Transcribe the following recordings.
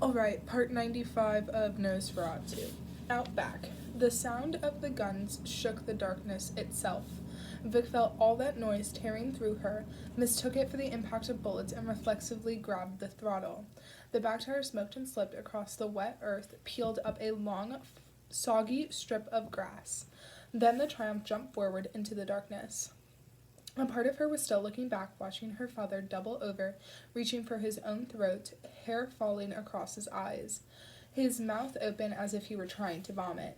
Alright, part 95 of Nos4a2. Out back. The sound of the guns shook the darkness itself. Vic felt all that noise tearing through her, mistook it for the impact of bullets, and reflexively grabbed the throttle. The back tire smoked and slipped across the wet earth, peeled up a long, soggy strip of grass. Then the Triumph jumped forward into the darkness. A part of her was still looking back, watching her father double over, reaching for his own throat, hair falling across his eyes, his mouth open as if he were trying to vomit.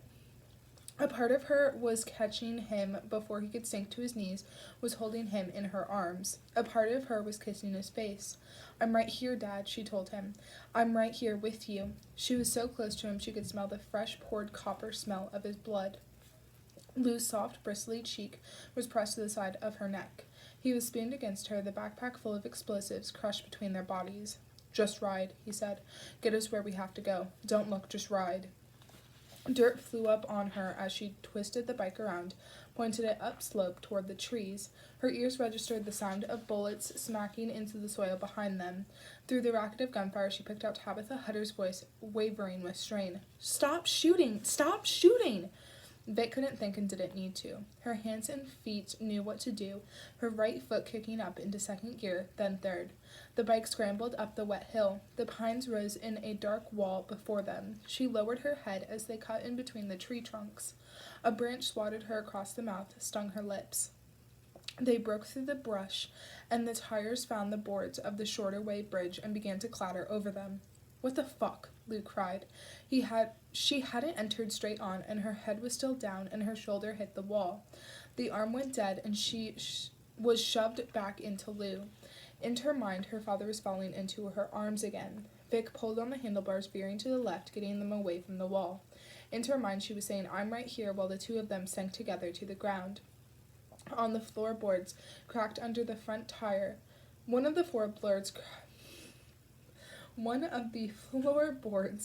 A part of her was catching him before he could sink to his knees, was holding him in her arms. A part of her was kissing his face. "I'm right here, Dad," she told him. "I'm right here with you." She was so close to him she could smell the fresh poured copper smell of his blood. Lou's soft, bristly cheek was pressed to the side of her neck. He was spooned against her, the backpack full of explosives crushed between their bodies. "Just ride," he said. "Get us where we have to go. Don't look, just ride." Dirt flew up on her as she twisted the bike around, pointed it upslope toward the trees. Her ears registered the sound of bullets smacking into the soil behind them. Through the racket of gunfire, she picked out Tabitha Hutter's voice, wavering with strain. "Stop shooting! Stop shooting!" Vic couldn't think and didn't need to. Her hands and feet knew what to do, her right foot kicking up into second gear, then third. The bike scrambled up the wet hill. The pines rose in a dark wall before them. She lowered her head as they cut in between the tree trunks. A branch swatted her across the mouth, stung her lips. They broke through the brush, and the tires found the boards of the shorter way bridge and began to clatter over them. "What the fuck?" Lou cried. She hadn't entered straight on, and her head was still down, and her shoulder hit the wall. The arm went dead, and she was shoved back into Lou. In her mind, her father was falling into her arms again. Vic pulled on the handlebars, veering to the left, getting them away from the wall. In her mind, she was saying, "I'm right here," while the two of them sank together to the ground. On the floorboards, cracked under the front tire, One of the floorboards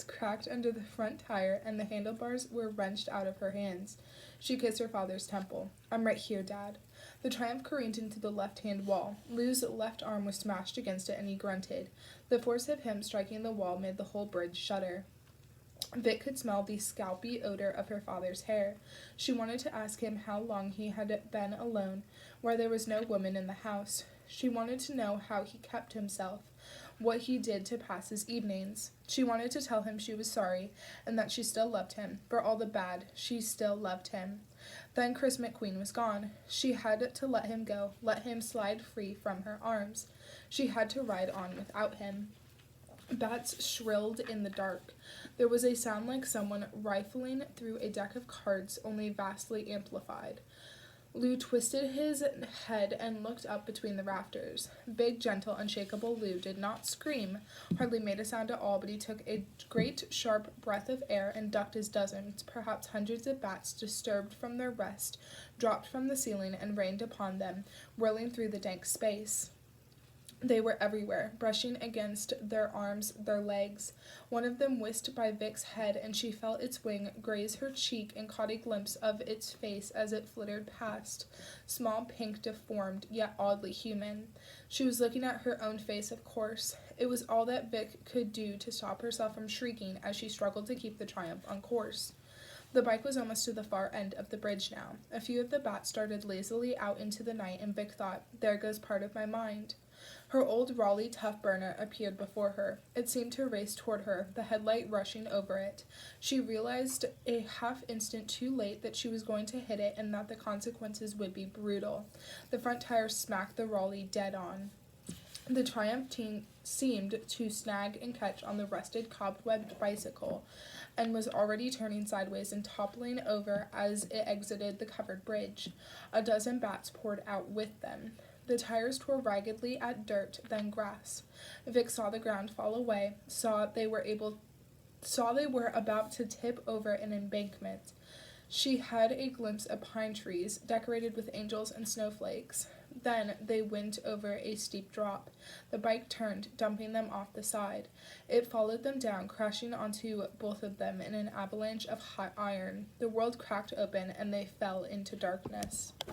cracked under the front tire, and the handlebars were wrenched out of her hands. She kissed her father's temple. "I'm right here, Dad." The Triumph careened into the left-hand wall. Lou's left arm was smashed against it, and he grunted. The force of him striking the wall made the whole bridge shudder. Vic could smell the scalpy odor of her father's hair. She wanted to ask him how long he had been alone, where there was no woman in the house. She wanted to know how he kept himself, what he did to pass his evenings. She wanted to tell him she was sorry, and that she still loved him. For all the bad, she still loved him. Then Chris McQueen was gone. She had to let him go, let him slide free from her arms. She had to ride on without him. Bats shrilled in the dark. There was a sound like someone rifling through a deck of cards, only vastly amplified. Lou twisted his head and looked up between the rafters. Big, gentle, unshakable Lou did not scream, hardly made a sound at all, but he took a great, sharp breath of air and ducked as dozens, perhaps hundreds of bats, disturbed from their rest, dropped from the ceiling and rained upon them, whirling through the dank space. They were everywhere, brushing against their arms, their legs. One of them whisked by Vic's head, and she felt its wing graze her cheek and caught a glimpse of its face as it flittered past, small, pink, deformed, yet oddly human. She was looking at her own face, of course. It was all that Vic could do to stop herself from shrieking as she struggled to keep the Triumph on course. The bike was almost to the far end of the bridge now. A few of the bats started lazily out into the night, and Vic thought, "There goes part of my mind." Her old Raleigh tough burner appeared before her. It seemed to race toward her, the headlight rushing over it. She realized a half instant too late that she was going to hit it and that the consequences would be brutal. The front tire smacked the Raleigh dead on. The Triumph seemed to snag and catch on the rusted, cobwebbed bicycle, and was already turning sideways and toppling over as it exited the covered bridge. A dozen bats poured out with them. The tires tore raggedly at dirt, then grass. Vic saw the ground fall away, saw they were about to tip over an embankment. She had a glimpse of pine trees, decorated with angels and snowflakes. Then they went over a steep drop. The bike turned, dumping them off the side. It followed them down, crashing onto both of them in an avalanche of hot iron. The world cracked open, and they fell into darkness.